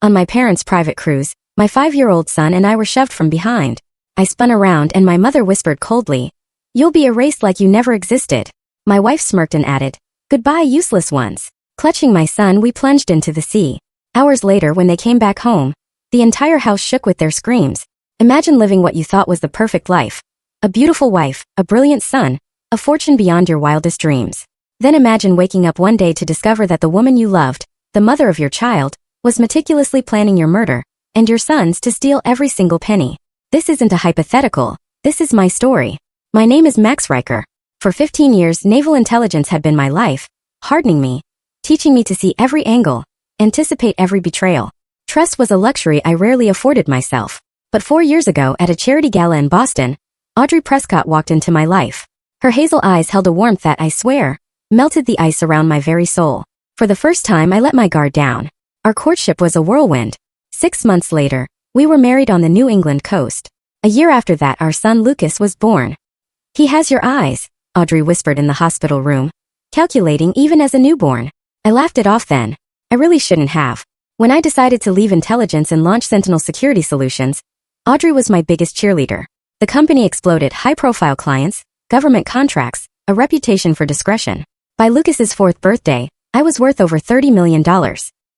On my parents' private cruise, my 5-year-old son and I were shoved from behind. I spun around and my mother whispered coldly, "You'll be erased like you never existed." My wife smirked and added, "Goodbye, useless ones." Clutching my son, we plunged into the sea. Hours later, when they came back home, the entire house shook with their screams. Imagine living what you thought was the perfect life. A beautiful wife, a brilliant son, a fortune beyond your wildest dreams. Then imagine waking up one day to discover that the woman you loved, the mother of your child, was meticulously planning your murder, and your sons to steal every single penny. This isn't a hypothetical. This is my story. My name is Max Riker. For 15 years, naval intelligence had been my life, hardening me, teaching me to see every angle, anticipate every betrayal. Trust was a luxury I rarely afforded myself. But 4 years ago, at a charity gala in Boston, Audrey Prescott walked into my life. Her hazel eyes held a warmth that, I swear, melted the ice around my very soul. For the first time, I let my guard down. Our courtship was a whirlwind. 6 months later, we were married on the New England coast. A year after that, our son Lucas was born. "He has your eyes," Audrey whispered in the hospital room, calculating even as a newborn. I laughed it off then. I really shouldn't have. When I decided to leave intelligence and launch Sentinel Security Solutions, Audrey was my biggest cheerleader. The company exploded: high-profile clients, government contracts, a reputation for discretion. By Lucas's 4th birthday, I was worth over $30 million.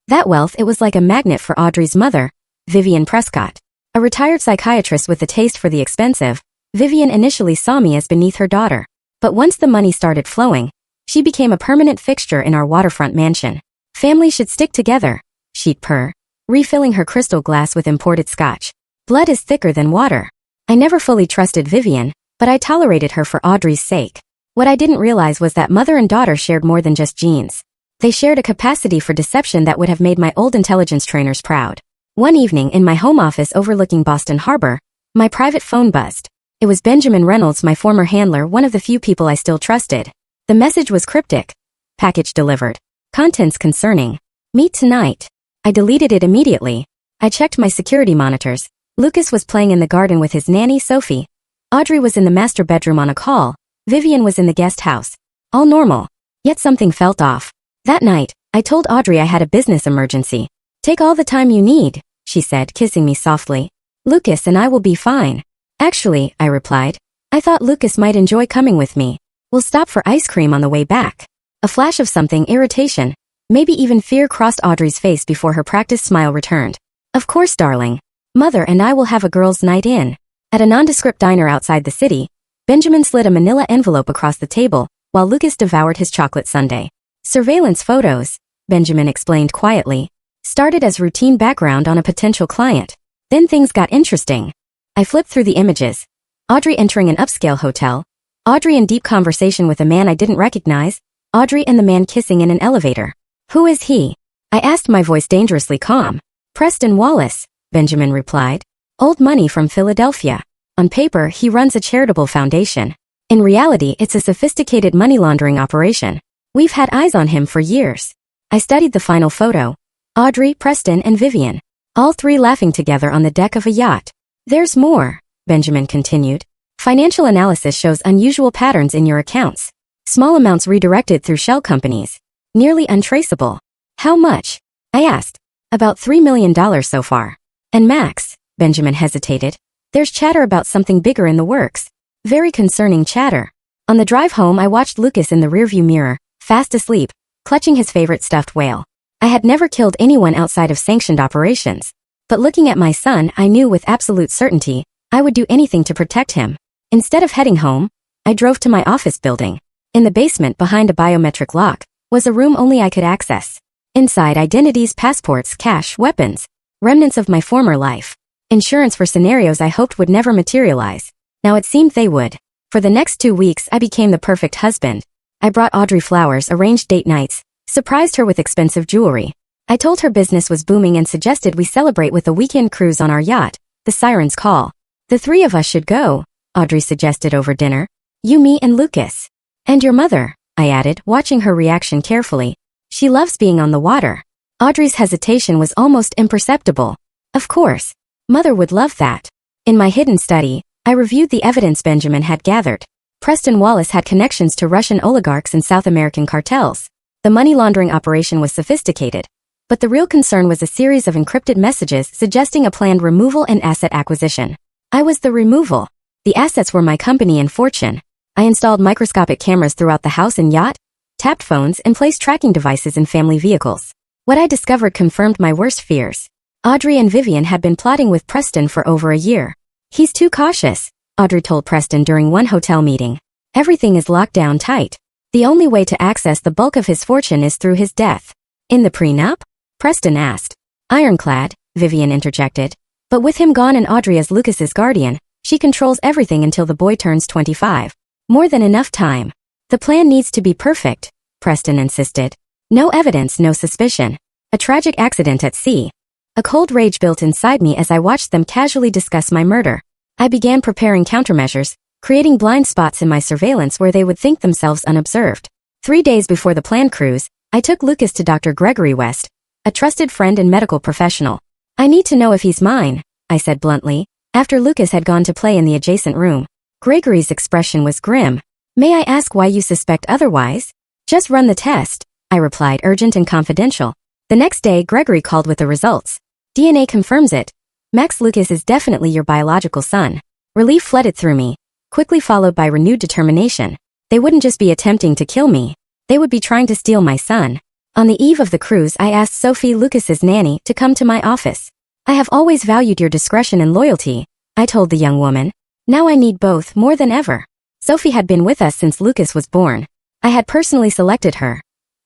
That wealth, it was like a magnet for Audrey's mother, Vivian Prescott. A retired psychiatrist with a taste for the expensive, Vivian initially saw me as beneath her daughter. But once the money started flowing, she became a permanent fixture in our waterfront mansion. "Families should stick together," she'd purr, refilling her crystal glass with imported scotch. "Blood is thicker than water." I never fully trusted Vivian, but I tolerated her for Audrey's sake. What I didn't realize was that mother and daughter shared more than just genes. They shared a capacity for deception that would have made my old intelligence trainers proud. One evening in my home office overlooking Boston Harbor, my private phone buzzed. It was Benjamin Reynolds, my former handler, one of the few people I still trusted. The message was cryptic. "Package delivered. Contents concerning. Meet tonight." I deleted it immediately. I checked my security monitors. Lucas was playing in the garden with his nanny, Sophie. Audrey was in the master bedroom on a call. Vivian was in the guest house. All normal. Yet something felt off. That night, I told Audrey I had a business emergency. "Take all the time you need," she said, kissing me softly. "Lucas and I will be fine." "Actually," I replied, "I thought Lucas might enjoy coming with me. We'll stop for ice cream on the way back." A flash of something, irritation, maybe even fear, crossed Audrey's face before her practiced smile returned. "Of course, darling. Mother and I will have a girls' night in." At a nondescript diner outside the city, Benjamin slid a manila envelope across the table, while Lucas devoured his chocolate sundae. "Surveillance photos," Benjamin explained quietly, "started as routine background on a potential client. Then things got interesting." I flipped through the images. Audrey entering an upscale hotel. Audrey in deep conversation with a man I didn't recognize. Audrey and the man kissing in an elevator. "Who is he?" I asked, my voice dangerously calm. "Preston Wallace," Benjamin replied. "Old money from Philadelphia. On paper, he runs a charitable foundation. In reality, it's a sophisticated money laundering operation. We've had eyes on him for years." I studied the final photo. Audrey, Preston, and Vivian, all three laughing together on the deck of a yacht. "There's more," Benjamin continued. "Financial analysis shows unusual patterns in your accounts. Small amounts redirected through shell companies. Nearly untraceable." "How much?" I asked. "About $3 million so far." "And Max," Benjamin hesitated, "there's chatter about something bigger in the works. Very concerning chatter." On the drive home, I watched Lucas in the rearview mirror, fast asleep, clutching his favorite stuffed whale. I had never killed anyone outside of sanctioned operations. But looking at my son, I knew with absolute certainty I would do anything to protect him. Instead of heading home, I drove to my office building. In the basement, behind a biometric lock, was a room only I could access. Inside, identities, passports, cash, weapons, remnants of my former life. Insurance for scenarios I hoped would never materialize. Now it seemed they would. For the next 2 weeks, I became the perfect husband. I brought Audrey flowers, arranged date nights, surprised her with expensive jewelry. I told her business was booming and suggested we celebrate with a weekend cruise on our yacht, the Siren's Call. "The 3 of us should go," Audrey suggested over dinner. "You, me, and Lucas." "And your mother," I added, watching her reaction carefully. "She loves being on the water." Audrey's hesitation was almost imperceptible. "Of course. Mother would love that." In my hidden study, I reviewed the evidence Benjamin had gathered. Preston Wallace had connections to Russian oligarchs and South American cartels. The money laundering operation was sophisticated. But the real concern was a series of encrypted messages suggesting a planned removal and asset acquisition. I was the removal. The assets were my company and fortune. I installed microscopic cameras throughout the house and yacht, tapped phones, and placed tracking devices in family vehicles. What I discovered confirmed my worst fears. Audrey and Vivian had been plotting with Preston for over a year. He's too cautious, Audrey told Preston during one hotel meeting. Everything is locked down tight. The only way to access the bulk of his fortune is through his death. In the prenup? Preston asked. Ironclad, Vivian interjected. But with him gone and Audrey as Lucas's guardian, she controls everything until the boy turns 25. More than enough time. The plan needs to be perfect, Preston insisted. No evidence, no suspicion. A tragic accident at sea. A cold rage built inside me as I watched them casually discuss my murder. I began preparing countermeasures, creating blind spots in my surveillance where they would think themselves unobserved. 3 days before the planned cruise, I took Lucas to Dr. Gregory West, a trusted friend and medical professional. I need to know if he's mine, I said bluntly, after Lucas had gone to play in the adjacent room. Gregory's expression was grim. May I ask why you suspect otherwise? Just run the test, I replied, urgent and confidential. The next day, Gregory called with the results. DNA confirms it. Max Lucas is definitely your biological son. Relief flooded through me, quickly followed by renewed determination. They wouldn't just be attempting to kill me. They would be trying to steal my son. On the eve of the cruise, I asked Sophie, Lucas's nanny, to come to my office. I have always valued your discretion and loyalty, I told the young woman. Now I need both more than ever. Sophie had been with us since Lucas was born. I had personally selected her.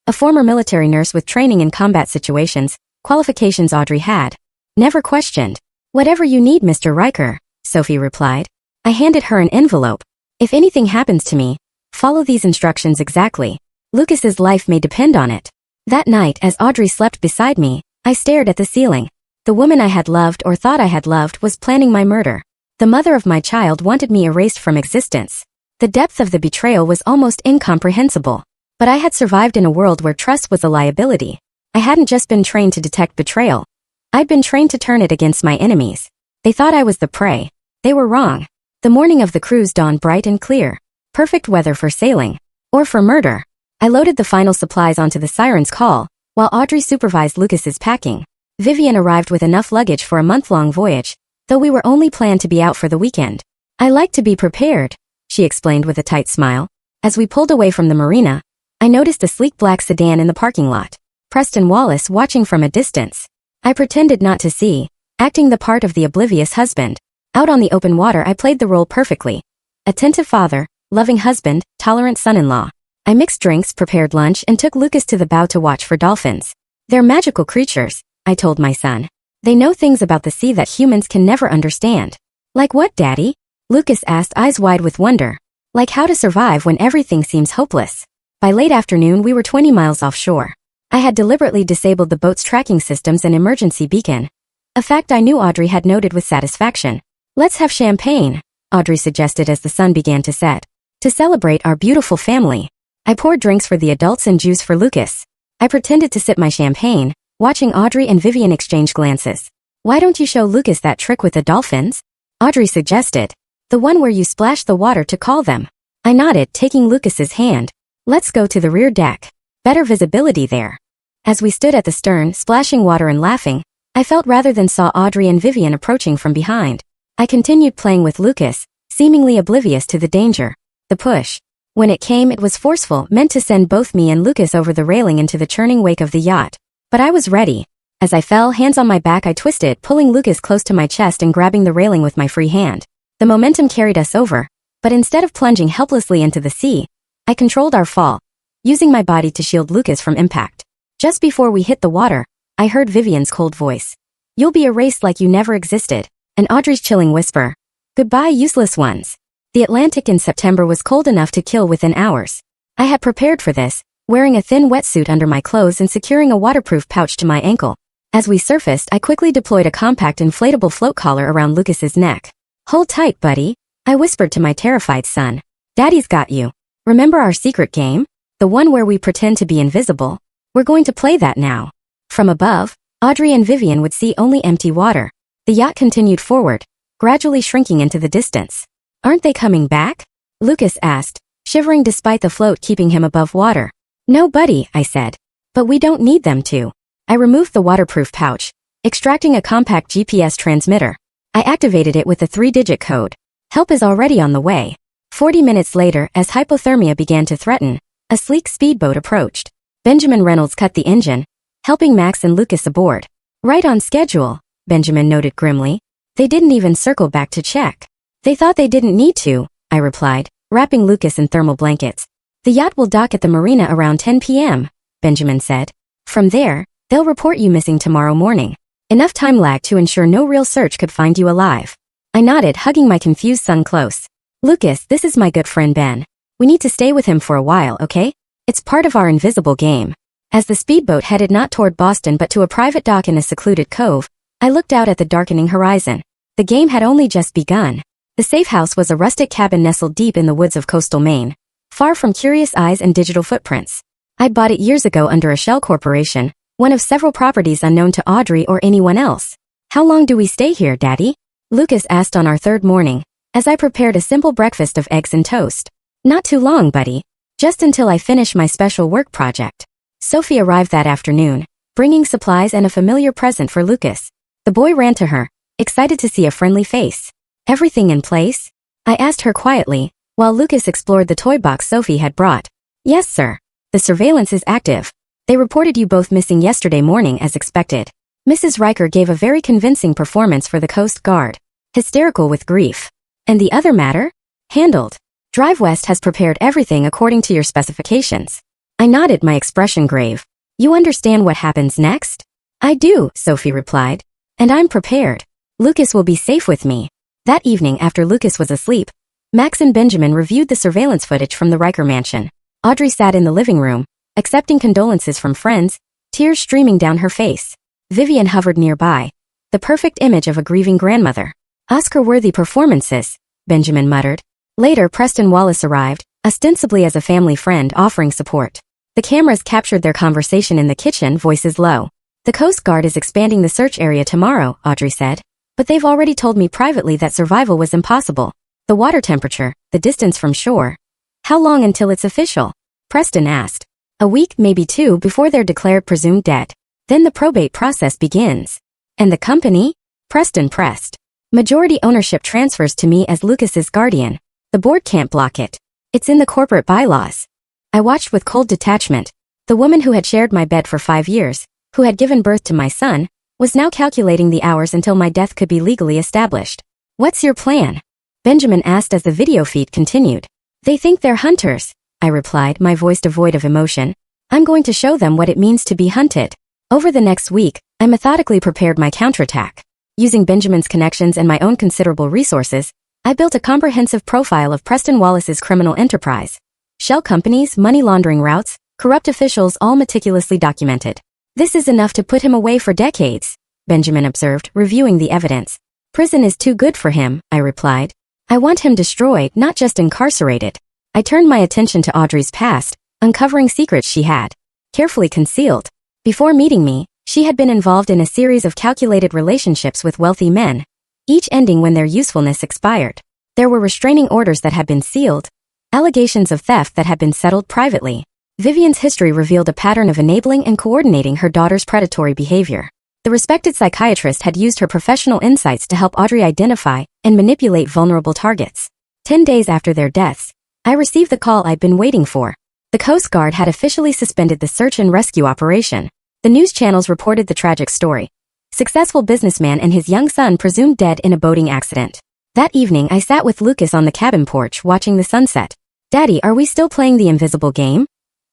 A former military nurse with training in combat situations, qualifications Audrey had. Never questioned. Whatever you need, Mr. Riker, Sophie replied. I handed her an envelope. If anything happens to me, follow these instructions exactly. Lucas's life may depend on it. That night, as Audrey slept beside me, I stared at the ceiling. The woman I had loved or thought I had loved was planning my murder. The mother of my child wanted me erased from existence. The depth of the betrayal was almost incomprehensible. But I had survived in a world where trust was a liability. I hadn't just been trained to detect betrayal. I'd been trained to turn it against my enemies. They thought I was the prey. They were wrong. The morning of the cruise dawned bright and clear. Perfect weather for sailing. Or for murder. I loaded the final supplies onto the siren's call, while Audrey supervised Lucas's packing. Vivian arrived with enough luggage for a month-long voyage, though we were only planned to be out for the weekend. I like to be prepared, she explained with a tight smile. As we pulled away from the marina, I noticed a sleek black sedan in the parking lot. Preston Wallace watching from a distance. I pretended not to see, acting the part of the oblivious husband. Out on the open water, I played the role perfectly. Attentive father, loving husband, tolerant son-in-law. I mixed drinks, prepared lunch, and took Lucas to the bow to watch for dolphins. They're magical creatures, I told my son. They know things about the sea that humans can never understand. Like what, Daddy? Lucas asked, eyes wide with wonder. Like how to survive when everything seems hopeless. By late afternoon, we were 20 miles offshore. I had deliberately disabled the boat's tracking systems and emergency beacon. A fact I knew Audrey had noted with satisfaction. Let's have champagne, Audrey suggested as the sun began to set. To celebrate our beautiful family. I poured drinks for the adults and juice for Lucas. I pretended to sip my champagne, watching Audrey and Vivian exchange glances. Why don't you show Lucas that trick with the dolphins? Audrey suggested. The one where you splash the water to call them. I nodded, taking Lucas's hand. Let's go to the rear deck. Better visibility there. As we stood at the stern, splashing water and laughing, I felt rather than saw Audrey and Vivian approaching from behind. I continued playing with Lucas, seemingly oblivious to the danger. The push. When it came, it was forceful, meant to send both me and Lucas over the railing into the churning wake of the yacht. But I was ready. As I fell, hands on my back, I twisted, pulling Lucas close to my chest and grabbing the railing with my free hand. The momentum carried us over, but instead of plunging helplessly into the sea, I controlled our fall, using my body to shield Lucas from impact. Just before we hit the water, I heard Vivian's cold voice. You'll be erased like you never existed, and Audrey's chilling whisper. Goodbye, useless ones. The Atlantic in September was cold enough to kill within hours. I had prepared for this, wearing a thin wetsuit under my clothes and securing a waterproof pouch to my ankle. As we surfaced, I quickly deployed a compact inflatable float collar around Lucas's neck. Hold tight, buddy, I whispered to my terrified son. Daddy's got you. Remember our secret game? The one where we pretend to be invisible? We're going to play that now. From above, Audrey and Vivian would see only empty water. The yacht continued forward, gradually shrinking into the distance. Aren't they coming back? Lucas asked, shivering despite the float keeping him above water. No, buddy, I said. But we don't need them to. I removed the waterproof pouch, extracting a compact GPS transmitter. I activated it with a 3-digit code. Help is already on the way. 40 minutes later, as hypothermia began to threaten, a sleek speedboat approached. Benjamin Reynolds cut the engine, helping Max and Lucas aboard. Right on schedule, Benjamin noted grimly. They didn't even circle back to check. They thought they didn't need to, I replied, wrapping Lucas in thermal blankets. The yacht will dock at the marina around 10 p.m., Benjamin said. From there, they'll report you missing tomorrow morning. Enough time lag to ensure no real search could find you alive. I nodded, hugging my confused son close. Lucas, this is my good friend Ben. We need to stay with him for a while, okay? It's part of our invisible game. As the speedboat headed not toward Boston but to a private dock in a secluded cove, I looked out at the darkening horizon. The game had only just begun. The safe house was a rustic cabin nestled deep in the woods of coastal Maine, far from curious eyes and digital footprints. I'd bought it years ago under a shell corporation, one of several properties unknown to Audrey or anyone else. How long do we stay here, Daddy? Lucas asked on our third morning, as I prepared a simple breakfast of eggs and toast. Not too long, buddy. Just until I finish my special work project. Sophie arrived that afternoon, bringing supplies and a familiar present for Lucas. The boy ran to her, excited to see a friendly face. Everything in place? I asked her quietly, while Lucas explored the toy box Sophie had brought. Yes, sir. The surveillance is active. They reported you both missing yesterday morning as expected. Mrs. Riker gave a very convincing performance for the Coast Guard. Hysterical with grief. And the other matter? Handled. Drive West has prepared everything according to your specifications. I nodded, my expression grave. You understand what happens next? I do, Sophie replied. And I'm prepared. Lucas will be safe with me. That evening after Lucas was asleep, Max and Benjamin reviewed the surveillance footage from the Riker mansion. Audrey sat in the living room, accepting condolences from friends, tears streaming down her face. Vivian hovered nearby, the perfect image of a grieving grandmother. Oscar-worthy performances, Benjamin muttered. Later, Preston Wallace arrived, ostensibly as a family friend offering support. The cameras captured their conversation in the kitchen, voices low. The Coast Guard is expanding the search area tomorrow, Audrey said. But they've already told me privately that survival was impossible. The water temperature, the distance from shore. How long until it's official? Preston asked. A week, maybe 2, before they're declared presumed dead. Then the probate process begins. And the company? Preston pressed. Majority ownership transfers to me as Lucas's guardian. The board can't block it. It's in the corporate bylaws. I watched with cold detachment. The woman who had shared my bed for 5 years, who had given birth to my son, was now calculating the hours until my death could be legally established. What's your plan? Benjamin asked as the video feed continued. They think they're hunters, I replied, my voice devoid of emotion. I'm going to show them what it means to be hunted. Over the next week, I methodically prepared my counterattack. Using Benjamin's connections and my own considerable resources, I built a comprehensive profile of Preston Wallace's criminal enterprise. Shell companies, money laundering routes, corrupt officials, all meticulously documented. This is enough to put him away for decades, Benjamin observed, reviewing the evidence. Prison is too good for him, I replied. I want him destroyed, not just incarcerated. I turned my attention to Audrey's past, uncovering secrets she had carefully concealed. Before meeting me, she had been involved in a series of calculated relationships with wealthy men, each ending when their usefulness expired. There were restraining orders that had been sealed, allegations of theft that had been settled privately. Vivian's history revealed a pattern of enabling and coordinating her daughter's predatory behavior. The respected psychiatrist had used her professional insights to help Audrey identify and manipulate vulnerable targets. 10 days after their deaths, I received the call I'd been waiting for. The Coast Guard had officially suspended the search and rescue operation. The news channels reported the tragic story. Successful businessman and his young son presumed dead in a boating accident. That evening I sat with Lucas on the cabin porch watching the sunset. Daddy, are we still playing the invisible game?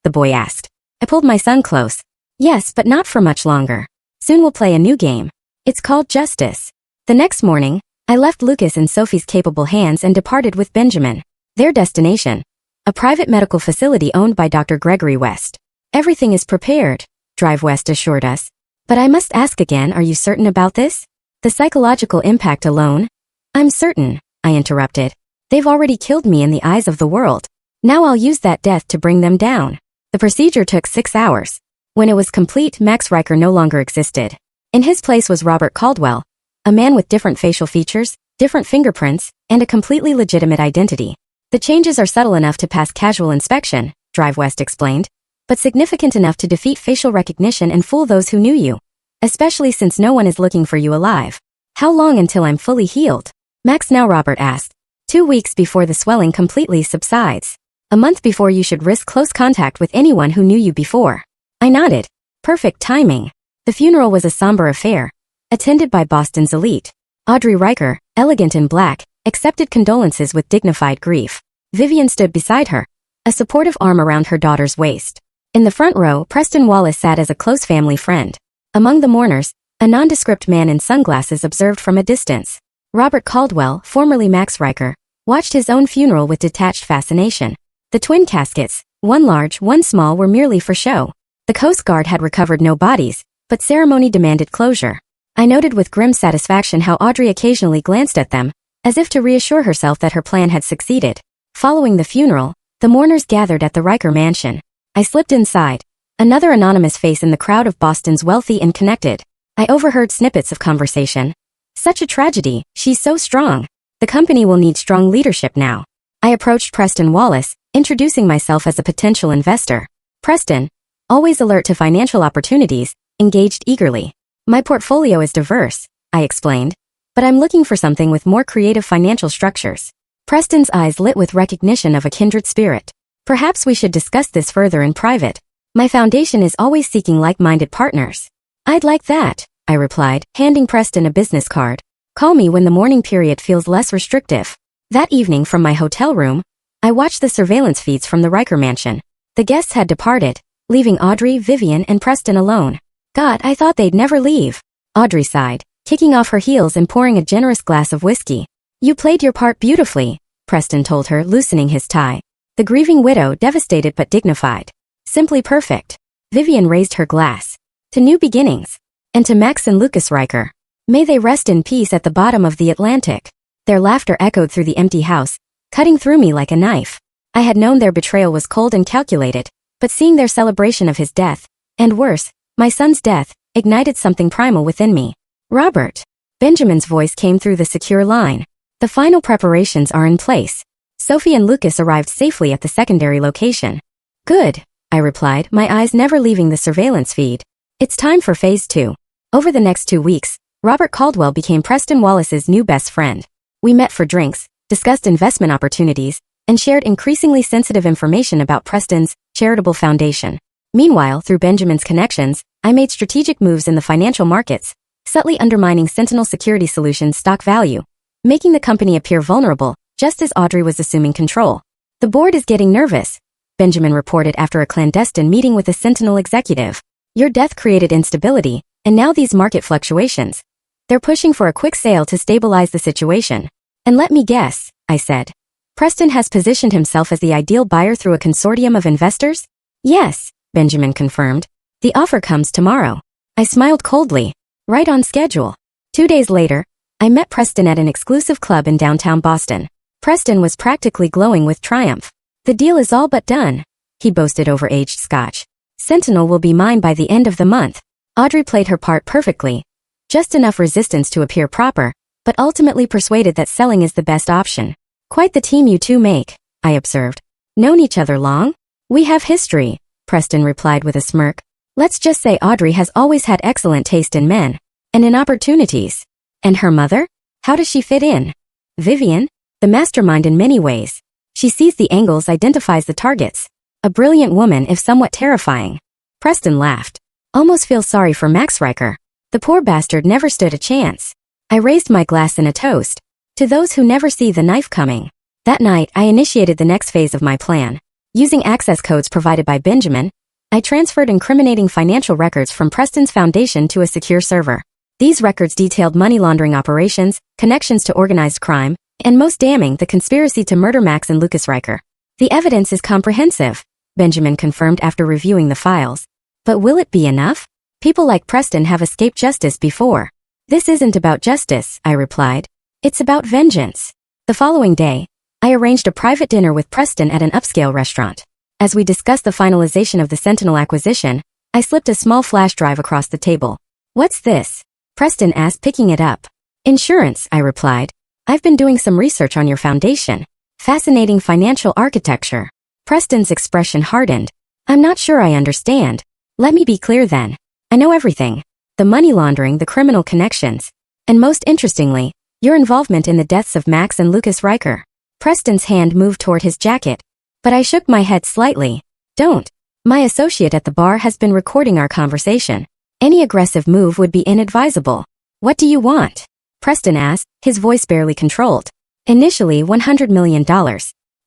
The boy asked. I pulled my son close. Yes, but not for much longer. Soon we'll play a new game. It's called Justice. The next morning, I left Lucas in Sophie's capable hands and departed with Benjamin. Their destination, a private medical facility owned by Dr. Gregory West. Everything is prepared, Drive West assured us. But I must ask again, are you certain about this? The psychological impact alone? I'm certain, I interrupted. They've already killed me in the eyes of the world. Now I'll use that death to bring them down. The procedure took 6 hours. When it was complete, Max Riker no longer existed. In his place was Robert Caldwell, a man with different facial features, different fingerprints, and a completely legitimate identity. The changes are subtle enough to pass casual inspection, Drive West explained. but significant enough to defeat facial recognition and fool those who knew you. Especially since no one is looking for you alive. How long until I'm fully healed? Max now, Robert asked. 2 weeks before the swelling completely subsides. A month before you should risk close contact with anyone who knew you before. I nodded. Perfect timing. The funeral was a somber affair, attended by Boston's elite. Audrey Riker, elegant in black, accepted condolences with dignified grief. Vivian stood beside her, a supportive arm around her daughter's waist. In the front row, Preston Wallace sat as a close family friend. Among the mourners, a nondescript man in sunglasses observed from a distance. Robert Caldwell, formerly Max Riker, watched his own funeral with detached fascination. The twin caskets, one large, one small, were merely for show. The Coast Guard had recovered no bodies, but ceremony demanded closure. I noted with grim satisfaction how Audrey occasionally glanced at them, as if to reassure herself that her plan had succeeded. Following the funeral, the mourners gathered at the Riker mansion. I slipped inside. Another anonymous face in the crowd of Boston's wealthy and connected. I overheard snippets of conversation. Such a tragedy, she's so strong. The company will need strong leadership now. I approached Preston Wallace, introducing myself as a potential investor. Preston, always alert to financial opportunities, engaged eagerly. My portfolio is diverse, I explained, but I'm looking for something with more creative financial structures. Preston's eyes lit with recognition of a kindred spirit. Perhaps we should discuss this further in private. My foundation is always seeking like-minded partners. I'd like that, I replied, handing Preston a business card. Call me when the mourning period feels less restrictive. That evening from my hotel room, I watched the surveillance feeds from the Riker mansion. The guests had departed, leaving Audrey, Vivian, and Preston alone. God, I thought they'd never leave. Audrey sighed, kicking off her heels and pouring a generous glass of whiskey. You played your part beautifully, Preston told her, loosening his tie. The grieving widow, devastated but dignified. Simply perfect. Vivian raised her glass. To new beginnings. And to Max and Lucas Riker. May they rest in peace at the bottom of the Atlantic. Their laughter echoed through the empty house, cutting through me like a knife. I had known their betrayal was cold and calculated, but seeing their celebration of his death, and worse, my son's death, ignited something primal within me. Robert. Benjamin's voice came through the secure line. The final preparations are in place. Sophie and Lucas arrived safely at the secondary location. Good, I replied, my eyes never leaving the surveillance feed. It's time for phase 2. Over the next 2 weeks, Robert Caldwell became Preston Wallace's new best friend. We met for drinks, discussed investment opportunities, and shared increasingly sensitive information about Preston's charitable foundation. Meanwhile, through Benjamin's connections, I made strategic moves in the financial markets, subtly undermining Sentinel Security Solutions' stock value, making the company appear vulnerable, just as Audrey was assuming control. The board is getting nervous, Benjamin reported after a clandestine meeting with a Sentinel executive. Your death created instability, and now these market fluctuations. They're pushing for a quick sale to stabilize the situation. And let me guess, I said. Preston has positioned himself as the ideal buyer through a consortium of investors? Yes, Benjamin confirmed. The offer comes tomorrow. I smiled coldly. Right on schedule. 2 days later, I met Preston at an exclusive club in downtown Boston. Preston was practically glowing with triumph. The deal is all but done, he boasted over aged scotch. Sentinel will be mine by the end of the month. Audrey played her part perfectly. Just enough resistance to appear proper, but ultimately persuaded that selling is the best option. Quite the team you two make, I observed. Known each other long? We have history, Preston replied with a smirk. Let's just say Audrey has always had excellent taste in men. And in opportunities. And her mother? How does she fit in? Vivian? The mastermind in many ways. She sees the angles, identifies the targets. A brilliant woman if somewhat terrifying. Preston laughed. Almost feel sorry for Max Riker. The poor bastard never stood a chance. I raised my glass in a toast. To those who never see the knife coming. That night, I initiated the next phase of my plan. Using access codes provided by Benjamin, I transferred incriminating financial records from Preston's foundation to a secure server. These records detailed money laundering operations, connections to organized crime, and most damning, the conspiracy to murder Max and Lucas Riker. The evidence is comprehensive, Benjamin confirmed after reviewing the files. But will it be enough? People like Preston have escaped justice before. This isn't about justice, I replied. It's about vengeance. The following day, I arranged a private dinner with Preston at an upscale restaurant. As we discussed the finalization of the Sentinel acquisition, I slipped a small flash drive across the table. What's this? Preston asked, picking it up. Insurance, I replied. I've been doing some research on your foundation. Fascinating financial architecture. Preston's expression hardened. I'm not sure I understand. Let me be clear then. I know everything. The money laundering, the criminal connections. And most interestingly, your involvement in the deaths of Max and Lucas Riker. Preston's hand moved toward his jacket. But I shook my head slightly. Don't. My associate at the bar has been recording our conversation. Any aggressive move would be inadvisable. What do you want? Preston asked, his voice barely controlled. Initially $100 million.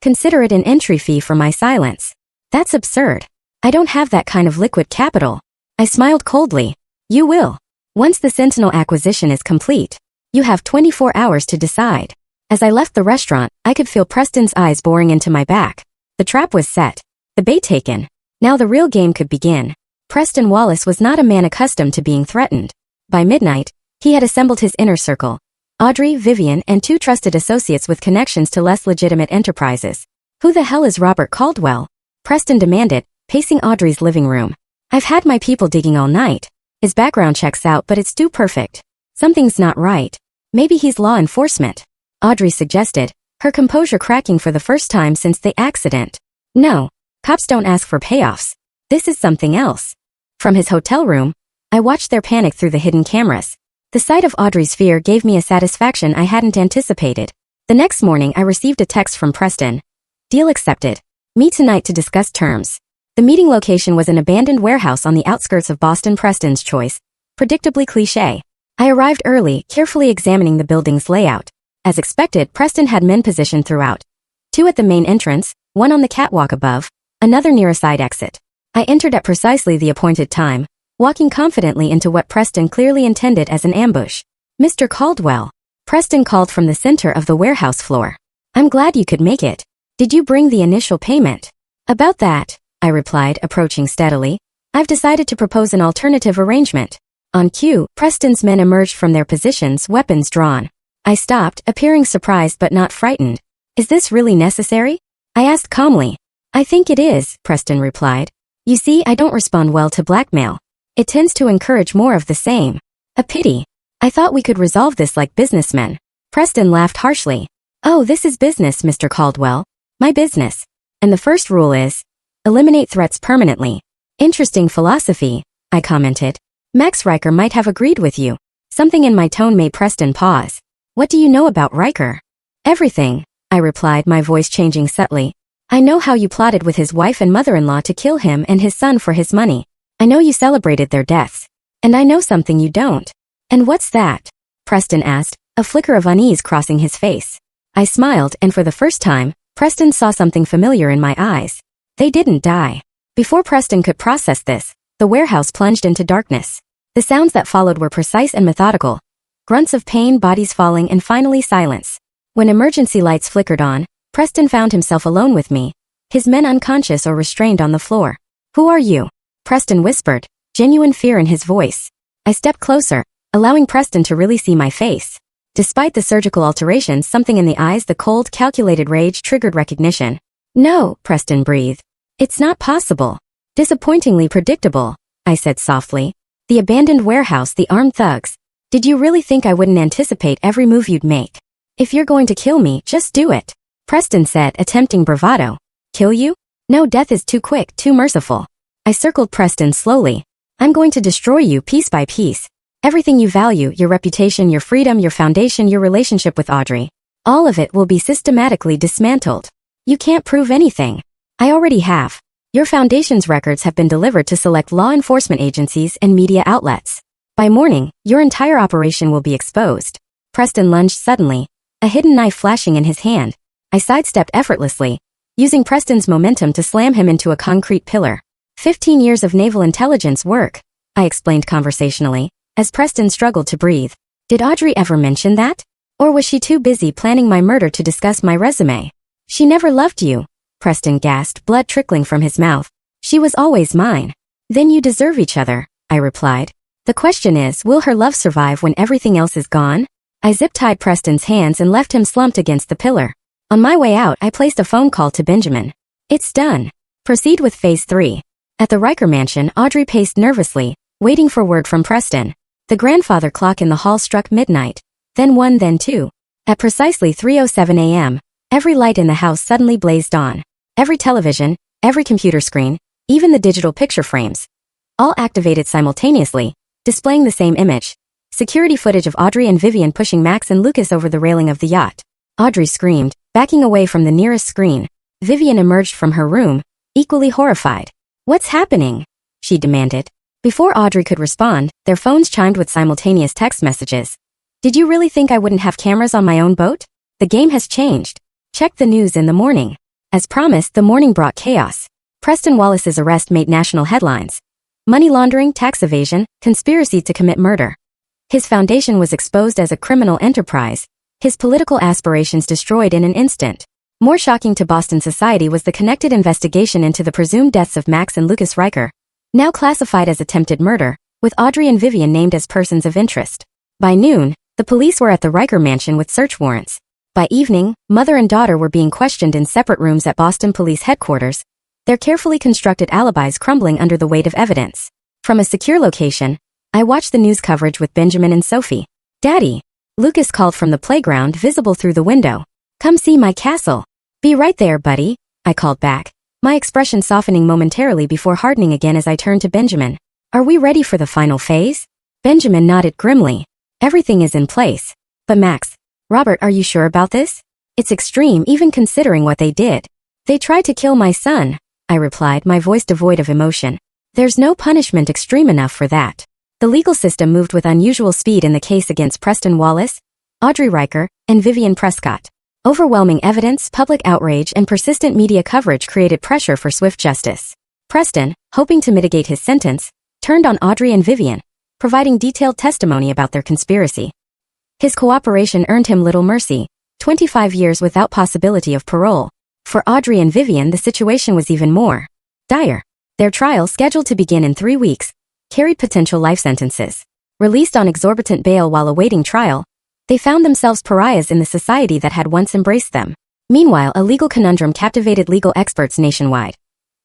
Consider it an entry fee for my silence. That's absurd. I don't have that kind of liquid capital. I smiled coldly. You will. Once the Sentinel acquisition is complete. You have 24 hours to decide. As I left the restaurant, I could feel Preston's eyes boring into my back. The trap was set. The bait taken. Now the real game could begin. Preston Wallace was not a man accustomed to being threatened. By midnight, he had assembled his inner circle. Audrey, Vivian, and 2 trusted associates with connections to less legitimate enterprises. Who the hell is Robert Caldwell? Preston demanded, pacing Audrey's living room. I've had my people digging all night. His background checks out, but it's too perfect. Something's not right. Maybe he's law enforcement. Audrey suggested, her composure cracking for the first time since the accident. No. Cops don't ask for payoffs. This is something else. From his hotel room, I watched their panic through the hidden cameras. The sight of Audrey's fear gave me a satisfaction I hadn't anticipated. The next morning I received a text from Preston. Deal accepted. Meet tonight to discuss terms. The meeting location was an abandoned warehouse on the outskirts of Boston. Preston's choice. Predictably cliché. I arrived early, carefully examining the building's layout. As expected, Preston had men positioned throughout. 2 at the main entrance, 1 on the catwalk above, another near a side exit. I entered at precisely the appointed time, walking confidently into what Preston clearly intended as an ambush. Mr. Caldwell. Preston called from the center of the warehouse floor. I'm glad you could make it. Did you bring the initial payment? About that, I replied, approaching steadily. I've decided to propose an alternative arrangement. On cue, Preston's men emerged from their positions, weapons drawn. I stopped, appearing surprised but not frightened. Is this really necessary? I asked calmly. I think it is, Preston replied. You see, I don't respond well to blackmail. It tends to encourage more of the same. A pity. I thought we could resolve this like businessmen. Preston laughed harshly. Oh, this is business, Mr. Caldwell. My business. And the first rule is, eliminate threats permanently. Interesting philosophy, I commented. Max Riker might have agreed with you. Something in my tone made Preston pause. What do you know about Riker? Everything, I replied, my voice changing subtly. I know how you plotted with his wife and mother-in-law to kill him and his son for his money. I know you celebrated their deaths. And I know something you don't. And what's that? Preston asked, a flicker of unease crossing his face. I smiled, and for the first time, Preston saw something familiar in my eyes. They didn't die. Before Preston could process this, the warehouse plunged into darkness. The sounds that followed were precise and methodical. Grunts of pain, bodies falling, and finally silence. When emergency lights flickered on, Preston found himself alone with me, his men unconscious or restrained on the floor. Who are you? Preston whispered, genuine fear in his voice. I stepped closer, allowing Preston to really see my face. Despite the surgical alterations, something in the eyes, the cold, calculated rage triggered recognition. No, Preston breathed. It's not possible. Disappointingly predictable, I said softly. The abandoned warehouse, the armed thugs. Did you really think I wouldn't anticipate every move you'd make? If you're going to kill me, just do it. Preston said, attempting bravado. Kill you? No, death is too quick, too merciful. I circled Preston slowly. I'm going to destroy you piece by piece. Everything you value, your reputation, your freedom, your foundation, your relationship with Audrey. All of it will be systematically dismantled. You can't prove anything. I already have. Your foundation's records have been delivered to select law enforcement agencies and media outlets. By morning, your entire operation will be exposed. Preston lunged suddenly, a hidden knife flashing in his hand. I sidestepped effortlessly, using Preston's momentum to slam him into a concrete pillar. 15 years of naval intelligence work, I explained conversationally, as Preston struggled to breathe. Did Audrey ever mention that? Or was she too busy planning my murder to discuss my resume? She never loved you, Preston gasped, blood trickling from his mouth. She was always mine. Then you deserve each other, I replied. The question is, will her love survive when everything else is gone? I zip-tied Preston's hands and left him slumped against the pillar. On my way out, I placed a phone call to Benjamin. It's done. Proceed with Phase 3. At the Riker mansion, Audrey paced nervously, waiting for word from Preston. The grandfather clock in the hall struck midnight, then 1, then 2. At precisely 3:07 a.m., every light in the house suddenly blazed on. Every television, every computer screen, even the digital picture frames. All activated simultaneously, displaying the same image. Security footage of Audrey and Vivian pushing Max and Lucas over the railing of the yacht. Audrey screamed, backing away from the nearest screen. Vivian emerged from her room, equally horrified. "What's happening?" she demanded. Before Audrey could respond, their phones chimed with simultaneous text messages. "Did you really think I wouldn't have cameras on my own boat? The game has changed. Check the news in the morning." As promised, the morning brought chaos. Preston Wallace's arrest made national headlines. Money laundering, tax evasion, conspiracy to commit murder. His foundation was exposed as a criminal enterprise, his political aspirations destroyed in an instant. More shocking to Boston society was the connected investigation into the presumed deaths of Max and Lucas Riker, now classified as attempted murder, with Audrey and Vivian named as persons of interest. By noon, the police were at the Riker mansion with search warrants. By evening, mother and daughter were being questioned in separate rooms at Boston Police Headquarters, their carefully constructed alibis crumbling under the weight of evidence. From a secure location, I watched the news coverage with Benjamin and Sophie. "Daddy," Lucas called from the playground visible through the window. "Come see my castle." "Be right there, buddy," I called back, my expression softening momentarily before hardening again as I turned to Benjamin. "Are we ready for the final phase?" Benjamin nodded grimly. "Everything is in place. But Max, Robert, are you sure about this? It's extreme even considering what they did." "They tried to kill my son," I replied, my voice devoid of emotion. "There's no punishment extreme enough for that." The legal system moved with unusual speed in the case against Preston Wallace, Audrey Riker, and Vivian Prescott. Overwhelming evidence, public outrage, and persistent media coverage created pressure for swift justice. Preston, hoping to mitigate his sentence, turned on Audrey and Vivian, providing detailed testimony about their conspiracy. His cooperation earned him little mercy, 25 years without possibility of parole. For Audrey and Vivian, the situation was even more dire. Their trial, scheduled to begin in 3 weeks, carried potential life sentences. Released on exorbitant bail while awaiting trial, they found themselves pariahs in the society that had once embraced them. Meanwhile, a legal conundrum captivated legal experts nationwide.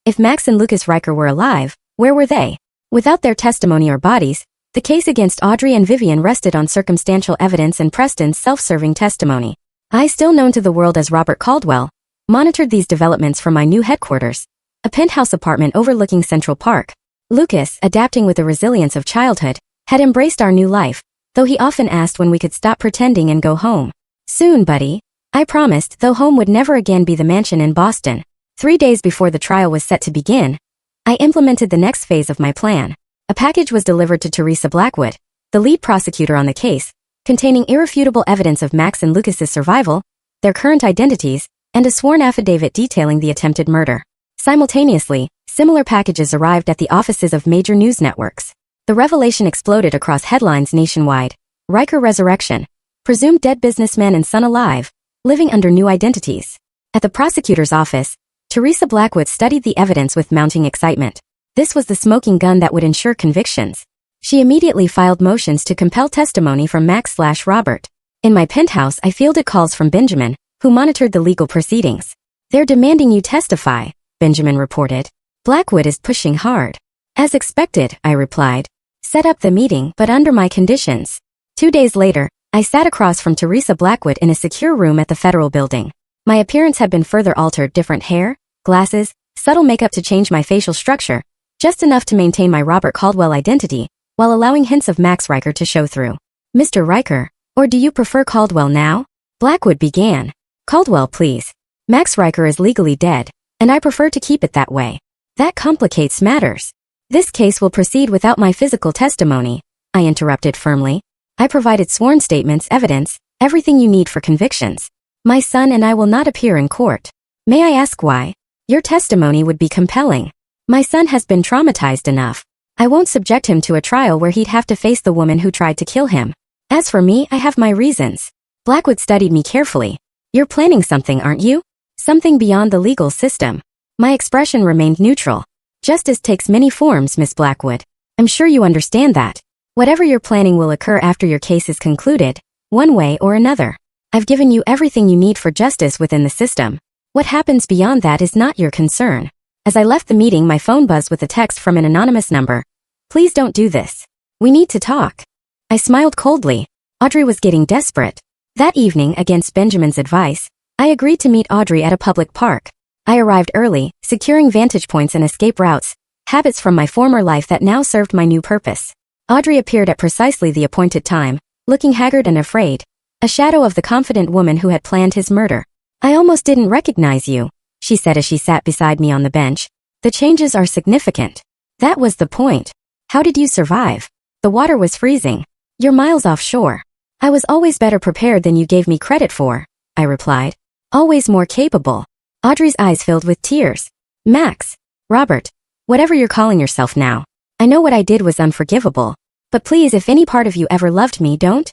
If Max and Lucas Riker were alive, where were they? Without their testimony or bodies, the case against Audrey and Vivian rested on circumstantial evidence and Preston's self-serving testimony. I, still known to the world as Robert Caldwell, monitored these developments from my new headquarters, a penthouse apartment overlooking Central Park. Lucas, adapting with the resilience of childhood, had embraced our new life, though he often asked when we could stop pretending and go home. "Soon, buddy," I promised, though home would never again be the mansion in Boston. 3 days before the trial was set to begin, I implemented the next phase of my plan. A package was delivered to Teresa Blackwood, the lead prosecutor on the case, containing irrefutable evidence of Max and Lucas's survival, their current identities, and a sworn affidavit detailing the attempted murder. Simultaneously, similar packages arrived at the offices of major news networks. The revelation exploded across headlines nationwide. Riker resurrection. Presumed dead businessman and son alive, living under new identities. At the prosecutor's office, Teresa Blackwood studied the evidence with mounting excitement. This was the smoking gun that would ensure convictions. She immediately filed motions to compel testimony from Max/Robert. In my penthouse, I fielded calls from Benjamin, who monitored the legal proceedings. "They're demanding you testify," Benjamin reported. "Blackwood is pushing hard." "As expected," I replied. "Set up the meeting, but under my conditions." 2 days later, I sat across from Teresa Blackwood in a secure room at the Federal Building. My appearance had been further altered, different hair, glasses, subtle makeup to change my facial structure, just enough to maintain my Robert Caldwell identity, while allowing hints of Max Riker to show through. "Mr. Riker, or do you prefer Caldwell now?" Blackwood began. "Caldwell, please. Max Riker is legally dead, and I prefer to keep it that way. That complicates matters." "This case will proceed without my physical testimony," I interrupted firmly. "I provided sworn statements, evidence, everything you need for convictions. My son and I will not appear in court." "May I ask why?" "Your testimony would be compelling. My son has been traumatized enough. I won't subject him to a trial where he'd have to face the woman who tried to kill him. As for me, I have my reasons." Blackwood studied me carefully. "You're planning something, aren't you? Something beyond the legal system." My expression remained neutral. "Justice takes many forms, Miss Blackwood. I'm sure you understand that. Whatever you're planning will occur after your case is concluded, one way or another. I've given you everything you need for justice within the system. What happens beyond that is not your concern." As I left the meeting, my phone buzzed with a text from an anonymous number. "Please don't do this. We need to talk." I smiled coldly. Audrey was getting desperate. That evening, against Benjamin's advice, I agreed to meet Audrey at a public park. I arrived early, securing vantage points and escape routes, habits from my former life that now served my new purpose. Audrey appeared at precisely the appointed time, looking haggard and afraid, a shadow of the confident woman who had planned his murder. "I almost didn't recognize you," she said as she sat beside me on the bench. "The changes are significant." "That was the point. How did you survive?" "The water was freezing. You're miles offshore." "I was always better prepared than you gave me credit for," I replied. "Always more capable." Audrey's eyes filled with tears. "Max, Robert, whatever you're calling yourself now, I know what I did was unforgivable. But please, if any part of you ever loved me, don't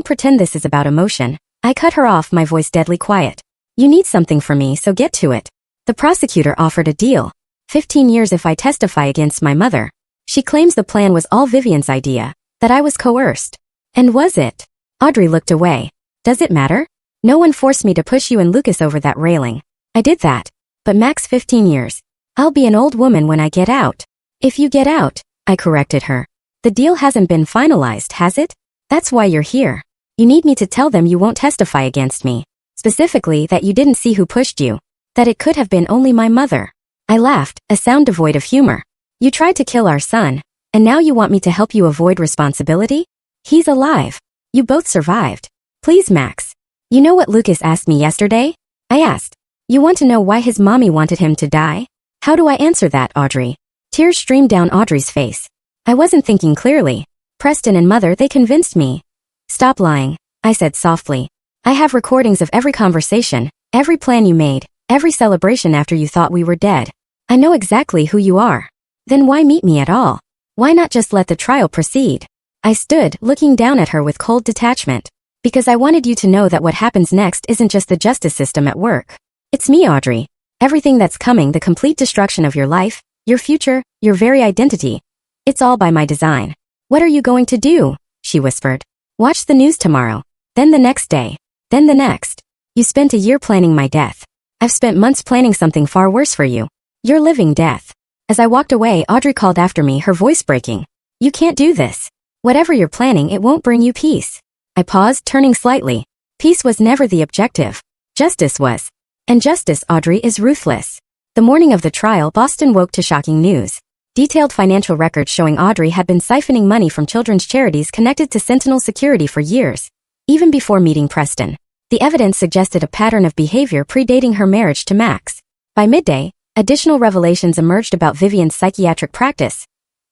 pretend this is about emotion." I cut her off, my voice deadly quiet. "You need something from me, so get to it." The prosecutor offered a deal. 15 years if I testify against my mother. She claims the plan was all Vivian's idea, that I was coerced. And was it? Audrey looked away. "Does it matter? No one forced me to push you and Lucas over that railing. I did that. But max 15 years. I'll be an old woman when I get out." "If you get out," I corrected her. "The deal hasn't been finalized, has it? That's why you're here. You need me to tell them you won't testify against me. Specifically that you didn't see who pushed you. That it could have been only my mother." I laughed, a sound devoid of humor. "You tried to kill our son, and now you want me to help you avoid responsibility? He's alive. You both survived. Please, Max. You know what Lucas asked me yesterday?" I asked. "You want to know why his mommy wanted him to die?" "How do I answer that, Audrey?" Tears streamed down Audrey's face. I wasn't thinking clearly. "Preston and Mother, they convinced me." "Stop lying," I said softly. "I have recordings of every conversation, every plan you made, every celebration after you thought we were dead. I know exactly who you are. Then why meet me at all? Why not just let the trial proceed?" I stood, looking down at her with cold detachment. "Because I wanted you to know that what happens next isn't just the justice system at work. It's me, Audrey. Everything that's coming, the complete destruction of your life, your future, your very identity. It's all by my design." "What are you going to do?" she whispered. "Watch the news tomorrow. Then the next day. Then the next. You spent a year planning my death. I've spent months planning something far worse for you. Your living death." As I walked away, Audrey called after me, her voice breaking. "You can't do this. Whatever you're planning, it won't bring you peace." I paused, turning slightly. Peace was never the objective. Justice was. And justice, Audrey, is ruthless. The morning of the trial, Boston woke to shocking news. Detailed financial records showing Audrey had been siphoning money from children's charities connected to Sentinel Security for years, even before meeting Preston. The evidence suggested a pattern of behavior predating her marriage to Max. By midday, additional revelations emerged about Vivian's psychiatric practice.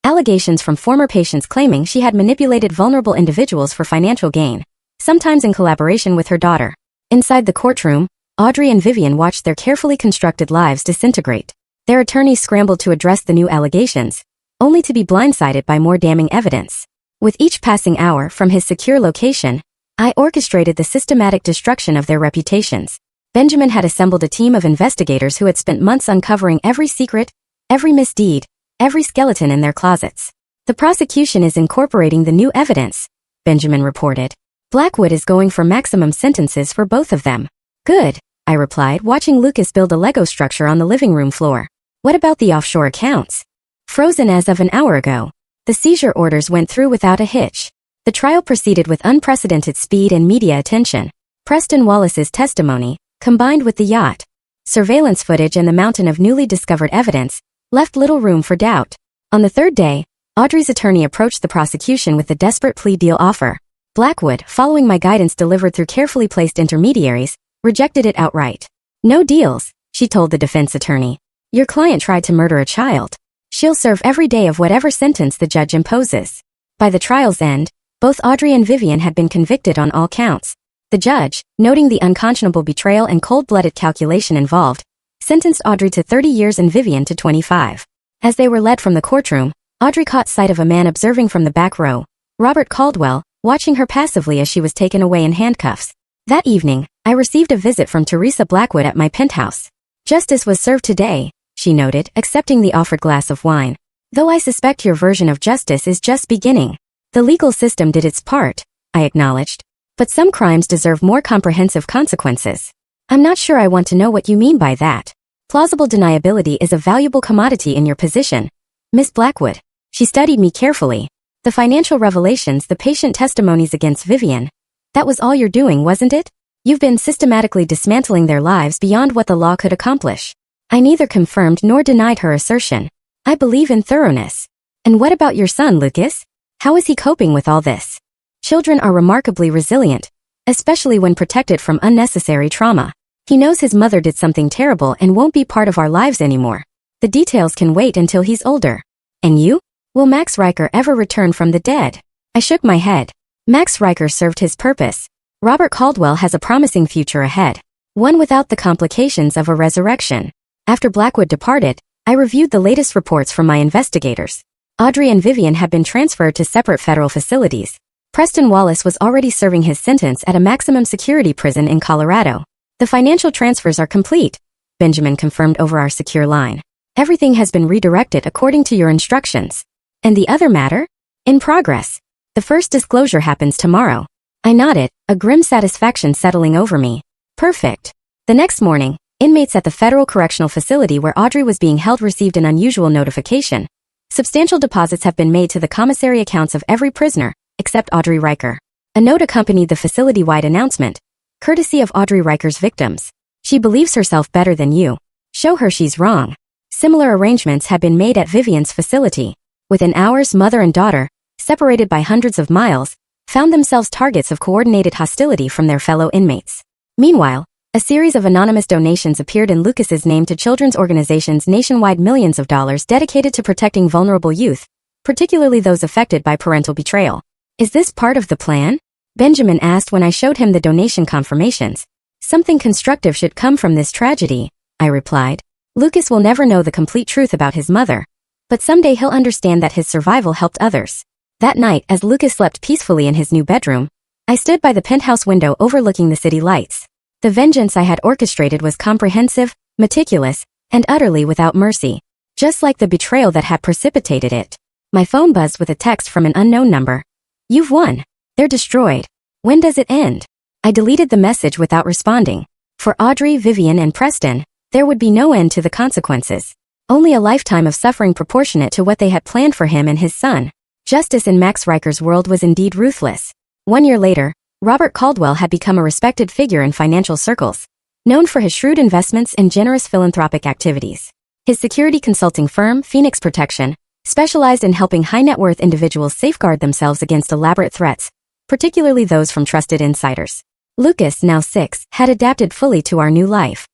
Allegations from former patients claiming she had manipulated vulnerable individuals for financial gain, sometimes in collaboration with her daughter. Inside the courtroom, Audrey and Vivian watched their carefully constructed lives disintegrate. Their attorneys scrambled to address the new allegations, only to be blindsided by more damning evidence. With each passing hour from his secure location, I orchestrated the systematic destruction of their reputations. Benjamin had assembled a team of investigators who had spent months uncovering every secret, every misdeed, every skeleton in their closets. "The prosecution is incorporating the new evidence," Benjamin reported. "Blackwood is going for maximum sentences for both of them." "Good," I replied, watching Lucas build a Lego structure on the living room floor. "What about the offshore accounts?" "Frozen as of an hour ago. The seizure orders went through without a hitch." The trial proceeded with unprecedented speed and media attention. Preston Wallace's testimony, combined with the yacht, surveillance footage and the mountain of newly discovered evidence, left little room for doubt. On the third day, Audrey's attorney approached the prosecution with the desperate plea deal offer. Blackwood, following my guidance delivered through carefully placed intermediaries, rejected it outright. "No deals," she told the defense attorney. "Your client tried to murder a child. She'll serve every day of whatever sentence the judge imposes." By the trial's end, both Audrey and Vivian had been convicted on all counts. The judge, noting the unconscionable betrayal and cold-blooded calculation involved, sentenced Audrey to 30 years and Vivian to 25. As they were led from the courtroom, Audrey caught sight of a man observing from the back row, Robert Caldwell, watching her passively as she was taken away in handcuffs. That evening, I received a visit from Teresa Blackwood at my penthouse. "Justice was served today," she noted, accepting the offered glass of wine. "Though I suspect your version of justice is just beginning." "The legal system did its part," I acknowledged. "But some crimes deserve more comprehensive consequences." "I'm not sure I want to know what you mean by that." "Plausible deniability is a valuable commodity in your position, Miss Blackwood." She studied me carefully. "The financial revelations, the patient testimonies against Vivian. That was all you're doing, wasn't it? You've been systematically dismantling their lives beyond what the law could accomplish." I neither confirmed nor denied her assertion. I believe in thoroughness. And what about your son, Lucas? How is he coping with all this? Children are remarkably resilient, especially when protected from unnecessary trauma. He knows his mother did something terrible and won't be part of our lives anymore. The details can wait until he's older. And you? Will Max Riker ever return from the dead? I shook my head. Max Riker served his purpose. Robert Caldwell has a promising future ahead, one without the complications of a resurrection. After Blackwood departed, I reviewed the latest reports from my investigators. Audrey and Vivian had been transferred to separate federal facilities. Preston Wallace was already serving his sentence at a maximum security prison in Colorado. The financial transfers are complete, Benjamin confirmed over our secure line. Everything has been redirected according to your instructions. And the other matter? In progress. The first disclosure happens tomorrow. I nodded, a grim satisfaction settling over me. Perfect. The next morning, inmates at the federal correctional facility where Audrey was being held received an unusual notification. Substantial deposits have been made to the commissary accounts of every prisoner, except Audrey Riker. A note accompanied the facility-wide announcement, courtesy of Audrey Riker's victims. She believes herself better than you. Show her she's wrong. Similar arrangements had been made at Vivian's facility. Within hours, mother and daughter, separated by hundreds of miles, found themselves targets of coordinated hostility from their fellow inmates. Meanwhile, a series of anonymous donations appeared in Lucas's name to children's organizations nationwide, millions of dollars dedicated to protecting vulnerable youth, particularly those affected by parental betrayal. Is this part of the plan? Benjamin asked when I showed him the donation confirmations. Something constructive should come from this tragedy, I replied. Lucas will never know the complete truth about his mother, but someday he'll understand that his survival helped others. That night, as Lucas slept peacefully in his new bedroom, I stood by the penthouse window overlooking the city lights. The vengeance I had orchestrated was comprehensive, meticulous, and utterly without mercy, just like the betrayal that had precipitated it. My phone buzzed with a text from an unknown number. You've won. They're destroyed. When does it end? I deleted the message without responding. For Audrey, Vivian, and Preston, there would be no end to the consequences. Only a lifetime of suffering proportionate to what they had planned for him and his son. Justice in Max Riker's world was indeed ruthless. 1 year later, Robert Caldwell had become a respected figure in financial circles, known for his shrewd investments and generous philanthropic activities. His security consulting firm, Phoenix Protection, specialized in helping high-net-worth individuals safeguard themselves against elaborate threats, particularly those from trusted insiders. Lucas, now 6, had adapted fully to our new life.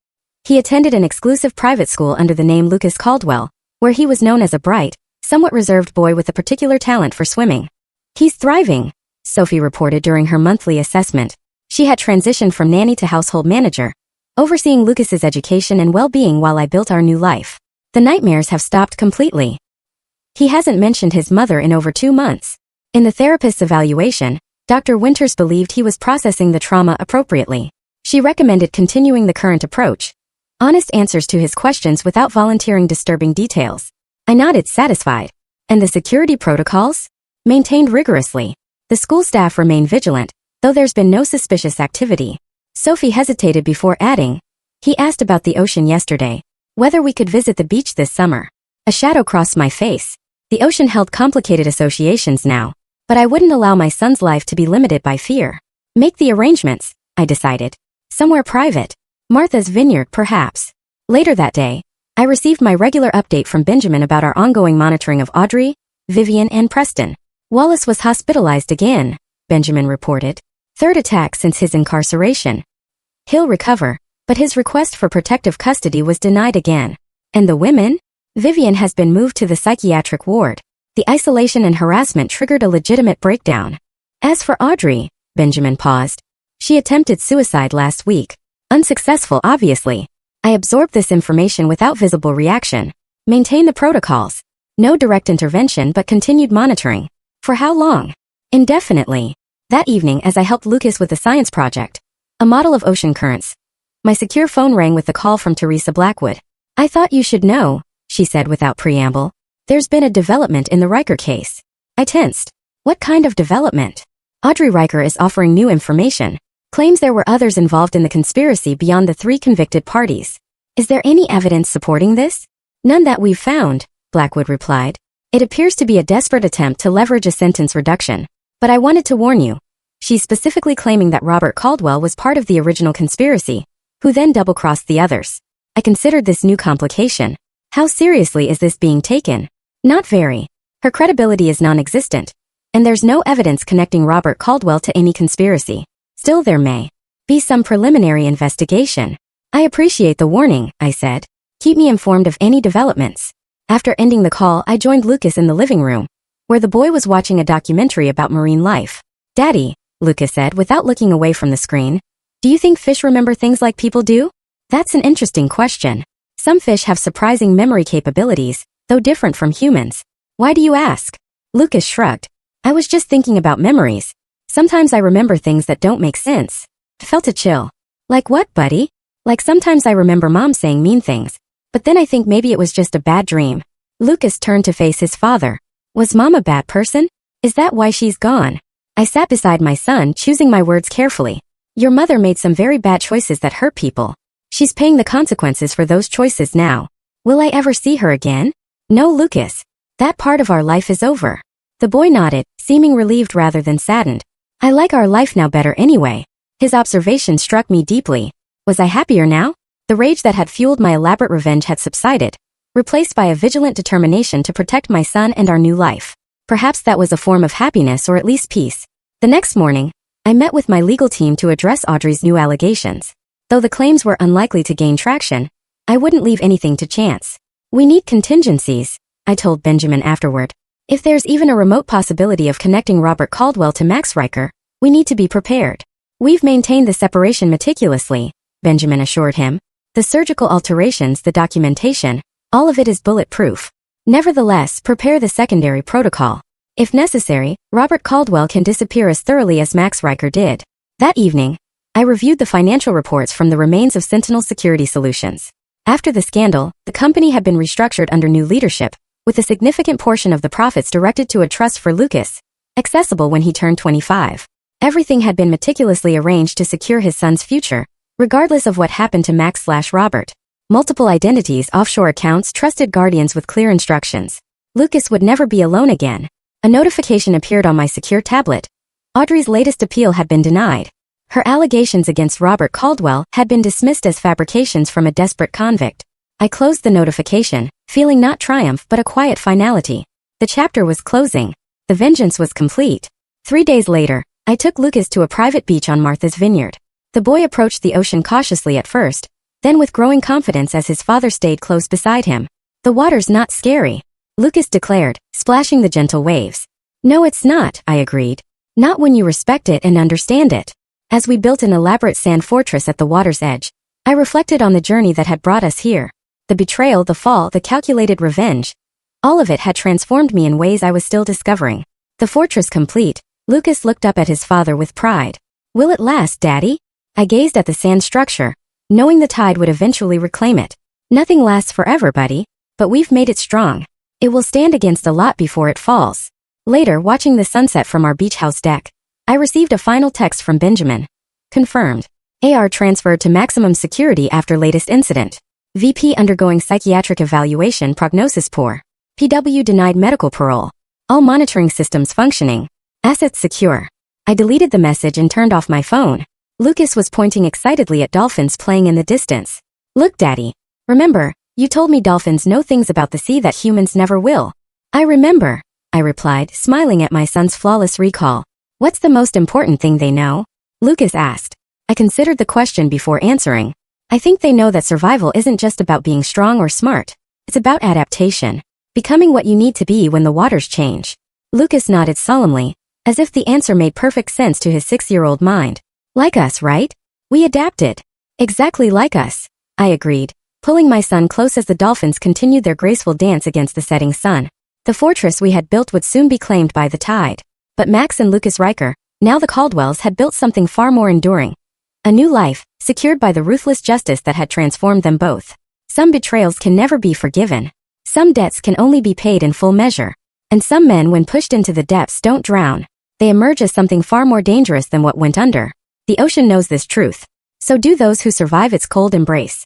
He attended an exclusive private school under the name Lucas Caldwell, where he was known as a bright, somewhat reserved boy with a particular talent for swimming. He's thriving, Sophie reported during her monthly assessment. She had transitioned from nanny to household manager, overseeing Lucas's education and well-being while I built our new life. The nightmares have stopped completely. He hasn't mentioned his mother in over 2 months. In the therapist's evaluation, Dr. Winters believed he was processing the trauma appropriately. She recommended continuing the current approach, honest answers to his questions without volunteering disturbing details. I nodded, satisfied. And the security protocols? Maintained rigorously. The school staff remain vigilant, though there's been no suspicious activity. Sophie hesitated before adding, he asked about the ocean yesterday, whether we could visit the beach this summer. A shadow crossed my face. The ocean held complicated associations now, but I wouldn't allow my son's life to be limited by fear. Make the arrangements, I decided. Somewhere private. Martha's Vineyard, perhaps. Later that day, I received my regular update from Benjamin about our ongoing monitoring of Audrey, Vivian, and Preston. Wallace was hospitalized again, Benjamin reported. 3rd attack since his incarceration. He'll recover, but his request for protective custody was denied again. And the women? Vivian has been moved to the psychiatric ward. The isolation and harassment triggered a legitimate breakdown. As for Audrey, Benjamin paused. She attempted suicide last week. Unsuccessful, obviously. I absorbed this information without visible reaction. Maintain the protocols. No direct intervention but continued monitoring. For how long? Indefinitely. That evening, as I helped Lucas with the science project, a model of ocean currents, my secure phone rang with the call from Teresa Blackwood. I thought you should know, she said without preamble. There's been a development in the Riker case. I tensed. What kind of development? Audrey Riker is offering new information. Claims there were others involved in the conspiracy beyond the 3 convicted parties. Is there any evidence supporting this? None that we've found, Blackwood replied. It appears to be a desperate attempt to leverage a sentence reduction. But I wanted to warn you. She's specifically claiming that Robert Caldwell was part of the original conspiracy, who then double-crossed the others. I considered this new complication. How seriously is this being taken? Not very. Her credibility is non-existent, and there's no evidence connecting Robert Caldwell to any conspiracy. Still, there may be some preliminary investigation. I appreciate the warning, I said. Keep me informed of any developments. After ending the call, I joined Lucas in the living room, where the boy was watching a documentary about marine life. Daddy, Lucas said without looking away from the screen, do you think fish remember things like people do? That's an interesting question. Some fish have surprising memory capabilities, though different from humans. Why do you ask? Lucas shrugged. I was just thinking about memories. Sometimes I remember things that don't make sense. I felt a chill. Like what, buddy? Like sometimes I remember Mom saying mean things, but then I think maybe it was just a bad dream. Lucas turned to face his father. Was Mom a bad person? Is that why she's gone? I sat beside my son, choosing my words carefully. Your mother made some very bad choices that hurt people. She's paying the consequences for those choices now. Will I ever see her again? No, Lucas. That part of our life is over. The boy nodded, seeming relieved rather than saddened. I like our life now better anyway. His observation struck me deeply. Was I happier now? The rage that had fueled my elaborate revenge had subsided, replaced by a vigilant determination to protect my son and our new life. Perhaps that was a form of happiness or at least peace. The next morning, I met with my legal team to address Audrey's new allegations. Though the claims were unlikely to gain traction, I wouldn't leave anything to chance. We need contingencies, I told Benjamin afterward. If there's even a remote possibility of connecting Robert Caldwell to Max Riker, we need to be prepared. We've maintained the separation meticulously, Benjamin assured him. The surgical alterations, the documentation, all of it is bulletproof. Nevertheless, prepare the secondary protocol. If necessary, Robert Caldwell can disappear as thoroughly as Max Riker did. That evening, I reviewed the financial reports from the remains of Sentinel Security Solutions. After the scandal, the company had been restructured under new leadership, with a significant portion of the profits directed to a trust for Lucas, accessible when he turned 25. Everything had been meticulously arranged to secure his son's future, regardless of what happened to Max/Robert. Multiple identities, offshore accounts, trusted guardians with clear instructions. Lucas would never be alone again. A notification appeared on my secure tablet. Audrey's latest appeal had been denied. Her allegations against Robert Caldwell had been dismissed as fabrications from a desperate convict. I closed the notification, feeling not triumph but a quiet finality. The chapter was closing. The vengeance was complete. 3 days later, I took Lucas to a private beach on Martha's Vineyard. The boy approached the ocean cautiously at first, then with growing confidence as his father stayed close beside him. The water's not scary, Lucas declared, splashing the gentle waves. No, it's not, I agreed. Not when you respect it and understand it. As we built an elaborate sand fortress at the water's edge, I reflected on the journey that had brought us here. The betrayal, the fall, the calculated revenge. All of it had transformed me in ways I was still discovering. The fortress complete, Lucas looked up at his father with pride. Will it last, Daddy? I gazed at the sand structure, knowing the tide would eventually reclaim it. Nothing lasts forever, buddy, but we've made it strong. It will stand against a lot before it falls. Later, watching the sunset from our beach house deck, I received a final text from Benjamin. Confirmed. AR transferred to maximum security after latest incident. VP undergoing psychiatric evaluation, prognosis poor. PW denied medical parole. All monitoring systems functioning. Assets secure. I deleted the message and turned off my phone. Lucas was pointing excitedly at dolphins playing in the distance. Look, Daddy. Remember, you told me dolphins know things about the sea that humans never will. I remember, I replied, smiling at my son's flawless recall. What's the most important thing they know? Lucas asked. I considered the question before answering. I think they know that survival isn't just about being strong or smart. It's about adaptation. Becoming what you need to be when the waters change. Lucas nodded solemnly, as if the answer made perfect sense to his 6-year-old mind. Like us, right? We adapted. Exactly like us, I agreed, pulling my son close as the dolphins continued their graceful dance against the setting sun. The fortress we had built would soon be claimed by the tide. But Max and Lucas Riker, now the Caldwells, had built something far more enduring. A new life, secured by the ruthless justice that had transformed them both. Some betrayals can never be forgiven. Some debts can only be paid in full measure. And some men, when pushed into the depths, don't drown. They emerge as something far more dangerous than what went under. The ocean knows this truth. So do those who survive its cold embrace.